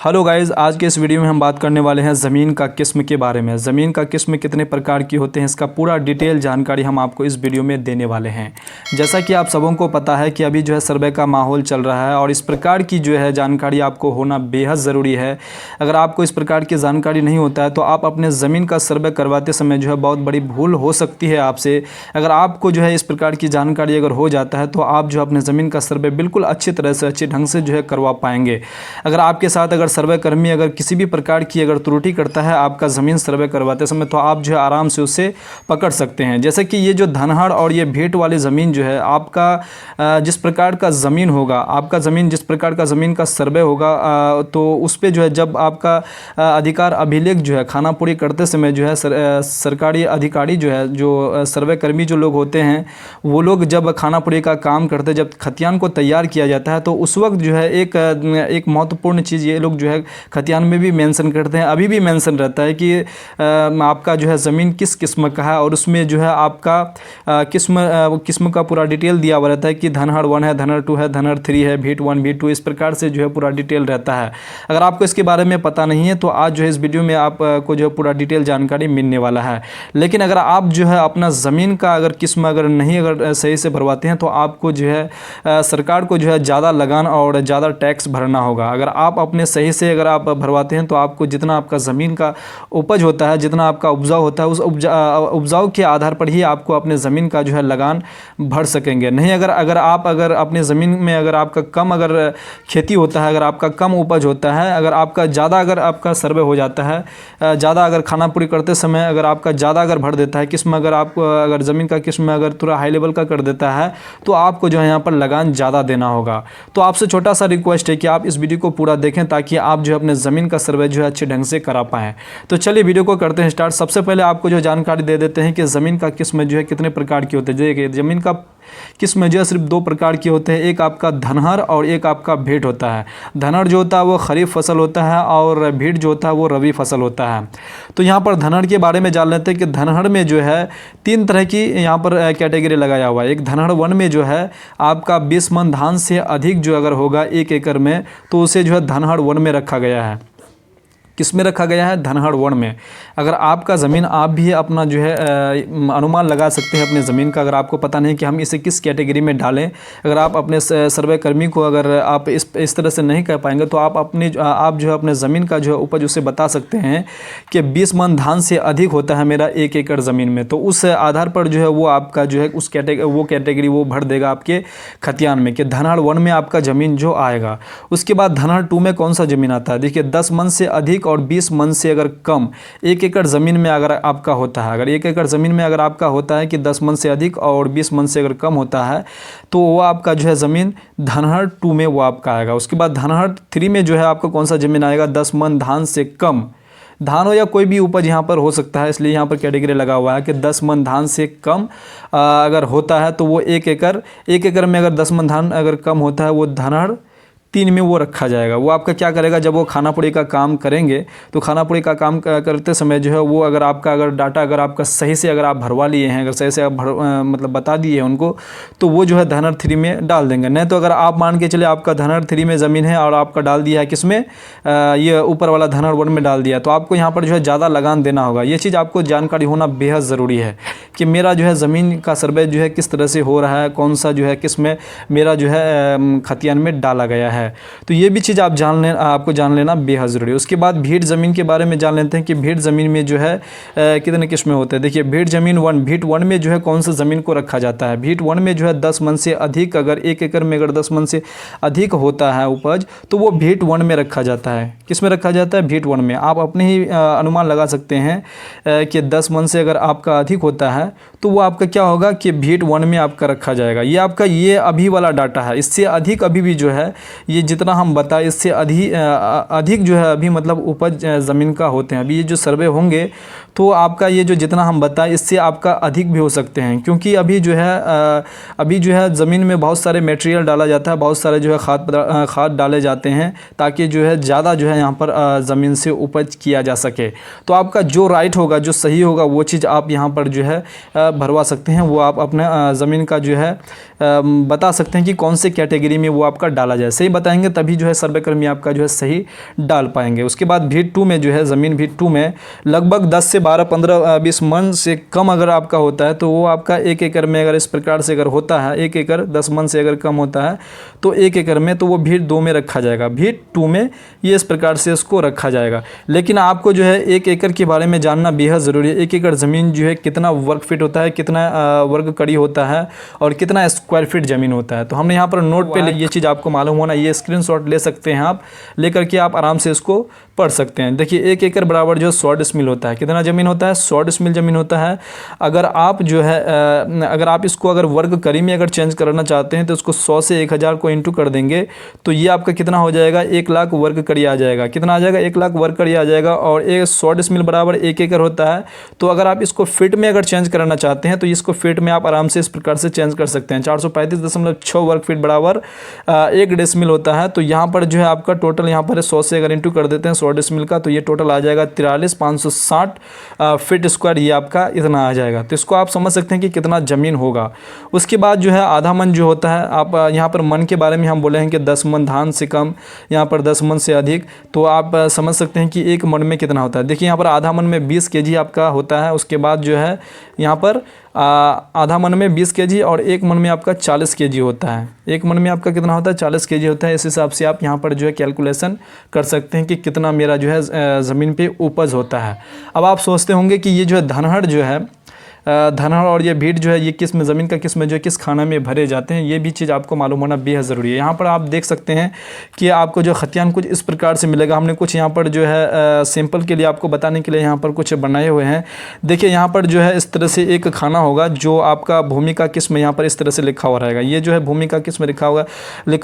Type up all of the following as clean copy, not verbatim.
Hello guys, आज के इस वीडियो में हम बात करने वाले हैं ज़मीन का किस्म के बारे में। ज़मीन का किस्म कितने प्रकार की होते हैं, इसका पूरा डिटेल जानकारी हम आपको इस वीडियो में देने वाले हैं। जैसा कि आप सबों को पता है कि अभी जो है सर्वे का माहौल चल रहा है और इस प्रकार की जो है जानकारी आपको होना बेहद ज़रूरी है। अगर आपको इस प्रकार की जानकारी नहीं होता है तो आप अपने ज़मीन का सर्वे करवाते समय जो है बहुत बड़ी भूल हो सकती है आपसे। अगर आपको जो है इस प्रकार की जानकारी अगर हो जाता है तो आप जो अपने ज़मीन का सर्वे बिल्कुल अच्छी तरह से अच्छे ढंग से जो है करवा पाएंगे। अगर आपके साथ अगर सर्वे कर्मी अगर किसी भी प्रकार की अगर त्रुटि करता है आपका ज़मीन सर्वे करवाते समय तो आप जो है आराम से उससे पकड़ सकते हैं। जैसे कि ये जो धनहड़ और ये भेंट वाली ज़मीन जो है आपका जिस प्रकार का ज़मीन होगा, आपका ज़मीन जिस प्रकार का ज़मीन का सर्वे होगा तो उस पर जो है जब आपका अधिकार अभिलेख जो है खानापुरी करते समय जो है सरकारी अधिकारी जो है जो सर्वे कर्मी जो लोग होते हैं वो लोग जब खानापुरी का काम करते जब खतियान को तैयार किया जाता है तो उस वक्त जो है एक महत्वपूर्ण चीज़ ये लोग जो है खतियान में भी मेंशन करते हैं, अभी भी मेंशन रहता है कि आपका जो है ज़मीन किस किस्म का है और उसमें जो है आपका किस्म का पूरा डिटेल दिया हुआ रहता है कि धनहड़ 1 है, धनहड़ 2 है, धनहड़ 3 है, भीट 1 भीट 2 इस प्रकार से जो है पूरा डिटेल रहता है। अगर आपको इसके बारे में पता नहीं है तो आज जो है इस वीडियो में आपको जो है पूरा डिटेल जानकारी मिलने वाला है। लेकिन अगर आप जो है अपना ज़मीन का अगर किस्म अगर नहीं अगर सही से भरवाते हैं तो आपको जो है सरकार को जो है ज़्यादा लगान और ज़्यादा टैक्स भरना होगा। अगर आप अपने सही से अगर आप भरवाते हैं तो आपको जितना आपका ज़मीन का उपज होता है, जितना आपका उपजाऊ होता है, उस उपजाऊ के आधार पर ही आपको अपने ज़मीन का जो है लगान भर सकेंगे। नहीं अगर आप अपने ज़मीन में अगर आपका कम अगर खेती होता है, अगर आपका कम उपज होता है, अगर आपका ज़्यादा अगर आपका सर्वे हो जाता है, ज़्यादा अगर खानापुरी करते समय अगर आपका ज़्यादा अगर भर देता है किस्म, अगर आपको अगर ज़मीन का किस्म अगर थोड़ा हाई लेवल का कर देता है तो आपको जो है यहाँ पर लगान ज़्यादा देना होगा। तो आपसे छोटा सा रिक्वेस्ट है कि आप इस वीडियो को पूरा देखें ताकि आप जो अपने ज़मीन का सर्वे जो है अच्छे ढंग से करा पाएँ। तो चलिए वीडियो को करते हैं स्टार्ट। सबसे पहले आपको जो जानकारी दे देते हैं कि ज़मीन का किस्म जो है कितने प्रकार की होते हैं। देखिए ज़मीन का किस्म जो है सिर्फ 2 प्रकार की होते हैं, एक आपका धनहर और एक आपका भेंट होता है। धनहर जो होता है वो खरीफ फसल होता है और भेंट जो होता है वो रबी फसल होता है। तो यहाँ पर धनहर के बारे में जान लेते हैं कि धनहर में जो है 3 तरह की यहाँ पर कैटेगरी लगाया हुआ है। एक धनहर 1 में जो है आपका 20 मन धान से अधिक जो अगर होगा 1 एकड़ में तो उसे जो है धनहर 1 में रखा गया है। किस में रखा गया है? धनहड़ 1 में। अगर आपका ज़मीन आप भी अपना जो है अनुमान लगा सकते हैं अपने ज़मीन का। अगर आपको पता नहीं कि हम इसे किस कैटेगरी में डालें, अगर आप अपने सर्वे कर्मी को अगर आप इस तरह से नहीं कर पाएंगे तो आप जो है अपने ज़मीन का जो है उपज उसे बता सकते हैं कि 20 मन धान से अधिक होता है मेरा 1 एकड़ ज़मीन में। तो उस आधार पर जो है वो आपका जो है उस कैटेगरी वो भर देगा आपके खतियान में कि धनहड़ 1 में आपका ज़मीन जो आएगा। उसके बाद धनहड़ 2 में कौन सा ज़मीन आता है? देखिए 10 मन से अधिक और 20 मन से अगर कम 1 एकड़ ज़मीन में अगर आपका होता है, अगर 1 एकड़ ज़मीन में अगर आपका होता है कि 10 मन से अधिक और 20 मन से अगर कम होता है तो वो आपका जो है ज़मीन धनहड़ 2 में वो आपका आएगा। उसके बाद धनहड़ 3 में जो है आपको कौन सा ज़मीन आएगा? 10 मन धान से कम, धान हो या कोई भी उपज यहाँ पर हो सकता है, इसलिए यहाँ पर कैटेगरी लगा हुआ है कि 10 मन धान से कम अगर होता है तो वो 1 एकड़ में अगर 10 मन धान अगर कम होता है वो धनहड़ 3 में वो रखा जाएगा। वो आपका क्या करेगा, जब वो खानापुरी का काम करेंगे तो खानापुरी का काम करते समय जो है वो अगर आपका अगर डाटा अगर आपका सही से अगर आप भरवा लिए हैं, अगर सही से आप मतलब बता दिए हैं उनको तो वो जो है धनहड़ 3 में डाल देंगे। नहीं तो अगर आप मान के चले आपका धनहड़ 3 में ज़मीन है और आपका डाल दिया है किसमें, ये ऊपर वाला धनहड़ 1 में डाल दिया तो आपको यहाँ पर जो है ज़्यादा लगान देना होगा। ये चीज़ आपको जानकारी होना बेहद ज़रूरी है कि मेरा जो है ज़मीन का सर्वे जो है किस तरह से हो रहा है, कौन सा जो है किसमें मेरा जो है खतियान में डाला गया है। तो ये भी चीज़ आपको जान लेना बेहद ज़रूरी है। उसके बाद भीट ज़मीन के बारे में जान लेते हैं कि भीट ज़मीन में जो है कितने किस्में होते हैं। देखिए भीट ज़मीन 1, भीट 1 में जो है कौन सा ज़मीन को रखा जाता है? भीट 1 में जो है 10 मन से अधिक, अगर 1 एकड़ में अगर 10 मन से अधिक होता है उपज तो वो भीट 1 में रखा जाता है। किस में रखा जाता है? भीट 1 में। आप अपने ही अनुमान लगा सकते हैं कि 10 मन से अगर आपका अधिक होता है तो वो आपका क्या होगा कि भीट 1 में आपका रखा जाएगा। ये आपका ये अभी वाला डाटा है। इससे अधिक अभी भी जो है ये जितना हम बताएं इससे अधिक जो है अभी मतलब उपज ज़मीन का होते हैं। अभी ये जो सर्वे होंगे तो आपका ये जो जितना हम बताएं इससे आपका अधिक भी हो सकते हैं, क्योंकि अभी जो है ज़मीन में बहुत सारे मटेरियल डाला जाता है, बहुत सारे जो है खाद डाले जाते हैं ताकि जो है ज़्यादा जो है यहाँ पर ज़मीन से उपज किया जा सके। तो आपका जो राइट होगा, जो सही होगा वो चीज़ आप यहाँ पर जो है भरवा सकते हैं। वो आप अपने ज़मीन का जो है बता सकते हैं कि कौन से कैटेगरी में वो आपका डाला जाए। सही बताएंगे तभी जो है सर्वेकर्मी आपका जो है सही डाल पाएंगे। उसके बाद भीट 2 में जो है ज़मीन भीट 2 में लगभग 10 से 12, 15, 20 मन से कम अगर आपका होता है तो वो आपका 1 एकड़ में अगर इस प्रकार से अगर होता है, 1 एकड़ 10 मन से अगर कम होता है तो 1 एकड़ में तो वो भीट 2 में रखा जाएगा। भीट 2 में ये इस प्रकार से उसको रखा जाएगा। लेकिन आपको जो है 1 एकड़ के बारे में जानना बेहद ज़रूरी है। 1 एकड़ ज़मीन जो है कितना वर्ग फीट होता है, कितना वर्ग कड़ी होता है और कितना स्क्वायर फीट ज़मीन होता है। तो हमने यहाँ पर नोट पे ये चीज़ आपको मालूम होना, ये स्क्रीनशॉट ले सकते हैं आप, लेकर के आप आराम से इसको पढ़ सकते हैं। देखिए 1 एकड़ बराबर जो 100 डिसमिल होता है। कितना ज़मीन होता है? 100 डिसमिल ज़मीन होता है। अगर आप जो है अगर आप इसको अगर वर्ग कड़ी में अगर चेंज करना चाहते हैं तो उसको 100 से 1000 को इंटू कर देंगे तो ये आपका कितना हो जाएगा? 1 लाख वर्ग कड़ी आ जाएगा। कितना आ जाएगा? 1 लाख वर्ग कड़ी आ जाएगा। और 100 डिसमिल बराबर 1 एकड़ होता है। तो अगर आप इसको फिट में अगर चेंज करना चाहते हैं तो इसको फिट में आप आराम से इस प्रकार से चेंज कर सकते हैं। 435.6 वर्ग फीट बराबर 1 डिसमिल होता है। तो यहाँ पर जो है आपका टोटल यहाँ पर 100 से अगर इंटू कर देते हैं 100 डिसमिल का तो ये टोटल आ जाएगा 43,560 फीट स्क्वायर, ये आपका इतना आ जाएगा। तो इसको आप समझ सकते हैं कि कितना ज़मीन होगा। उसके बाद जो है आधा मन जो होता है, आप यहाँ पर मन के बारे में हम बोले हैं कि 10 मन धान से कम, यहाँ पर 10 मन से अधिक, तो आप समझ सकते हैं कि 1 मन में कितना होता है। देखिए यहाँ पर आधा मन में 20 kg आपका होता है। उसके बाद जो है यहाँ पर आधा मन में 20 kg और 1 मन में आपका 40 kg होता है। 1 मन में आपका कितना होता है? 40 kg होता है। इस हिसाब से आप यहाँ पर जो है कैलकुलेशन कर सकते हैं कि कितना मेरा जो है ज़मीन पे उपज होता है। अब आप सोचते होंगे कि ये जो है धनहर जो है, धनहर और ये भीट जो है ये किस में ज़मीन का किस में जो है किस खाना में भरे जाते हैं, ये भी चीज़ आपको मालूम होना बेहद ज़रूरी है। यहाँ पर आप देख सकते हैं कि आपको जो खतियान कुछ इस प्रकार से मिलेगा। हमने कुछ यहाँ पर जो है सिंपल के लिए आपको बताने के लिए यहाँ पर कुछ बनाए हुए हैं। देखिए यहाँ पर जो है इस तरह से एक खाना होगा जो आपका भूमि का किस्म यहाँ पर इस तरह से लिखा हुआ रहेगा। ये जो है भूमि का किस्म लिखा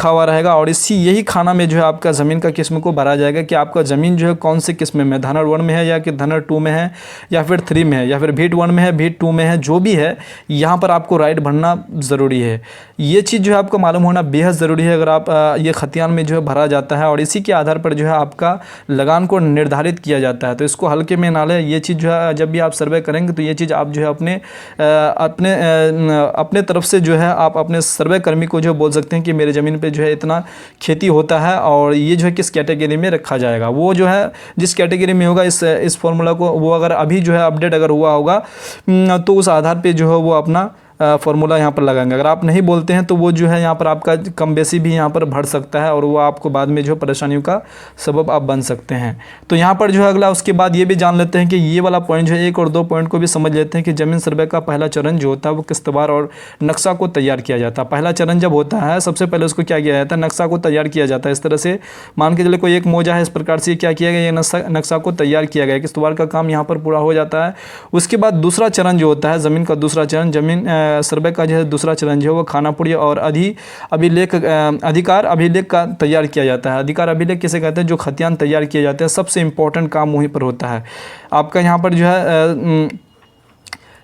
हुआ रहेगा और यही खाना में जो है आपका ज़मीन का किस्म को भरा जाएगा कि आपका ज़मीन जो है कौन से किस्म में, धनहर 1 में है या कि धनहर 2 में है या फिर 3 में है या फिर भीट 1 में है, भीट 2 में है, जो भी है यहाँ पर आपको राइट भरना ज़रूरी है। ये चीज़ जो है आपको मालूम होना बेहद ज़रूरी है। अगर आप ये खतियान में जो है भरा जाता है और इसी के आधार पर जो है आपका लगान को निर्धारित किया जाता है। तो इसको हल्के में ना लें। ये चीज़ जो है जब भी आप सर्वे करेंगे तो ये चीज़ आप जो है अपने तरफ से जो है आप अपने सर्वे कर्मी को जो बोल सकते हैं कि मेरे ज़मीन पे जो है इतना खेती होता है और ये जो है किस कैटेगरी में रखा जाएगा। वो जो है जिस कैटेगरी में होगा इस फॉर्मूला को वो अगर अभी जो है अपडेट अगर हुआ होगा तो उस आधार पे जो है वो अपना फार्मूला यहाँ पर लगाएंगे। अगर आप नहीं बोलते हैं तो वो जो है यहाँ पर आपका कम बेसी भी यहाँ पर बढ़ सकता है और वो आपको बाद में जो परेशानियों का सबब आप बन सकते हैं। तो यहाँ पर जो है अगला उसके बाद ये भी जान लेते हैं कि ये वाला पॉइंट जो है 1 और 2 पॉइंट को भी समझ लेते हैं कि ज़मीन सर्वे का पहला चरण जो होता है वो किस्तवार और नक्शा को तैयार किया जाता है। पहला चरण जब होता है सबसे पहले उसको क्या किया जाता है? नक्शा को तैयार किया जाता है। इस तरह से मान के चले कोई एक मौजा है, इस प्रकार से क्या किया गया? ये नक्शा को तैयार किया गया। किस्तवार का काम यहाँ पर पूरा हो जाता है। उसके बाद दूसरा चरण जो होता है ज़मीन का दूसरा चरण, ज़मीन सर्वे का जो है दूसरा चरण जो है वो खानापुड़ी और अधिकार अभिलेख का तैयार किया जाता है। अधिकार अभिलेख किसे कहते हैं? जो खतियान तैयार किए जाते हैं। सबसे इंपॉर्टेंट काम वहीं पर होता है। आपका यहाँ पर जो है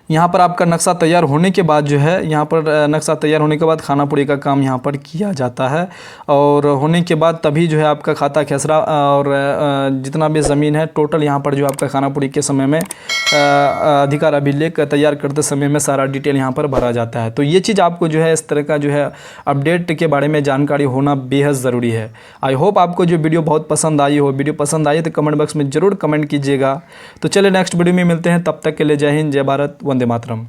यहाँ पर आपका नक्शा तैयार होने के बाद जो है यहाँ पर नक्शा तैयार होने के बाद खानापुड़ी का काम यहाँ पर किया जाता है और होने के बाद तभी जो है आपका खाता खेसरा और जितना भी ज़मीन है टोटल यहाँ पर जो आपका खानापुड़ी के समय में अधिकार अभिलेख तैयार करते समय में सारा डिटेल यहाँ पर भरा जाता है। तो ये चीज़ आपको जो है इस तरह का जो है अपडेट के बारे में जानकारी होना बेहद ज़रूरी है। आई होप आपको जो वीडियो बहुत पसंद आई हो। वीडियो पसंद आई तो कमेंट बॉक्स में ज़रूर कमेंट कीजिएगा। तो चलिए नेक्स्ट वीडियो में मिलते हैं। तब तक के लिए जय हिंद, जय भारत, वंदे मातरम।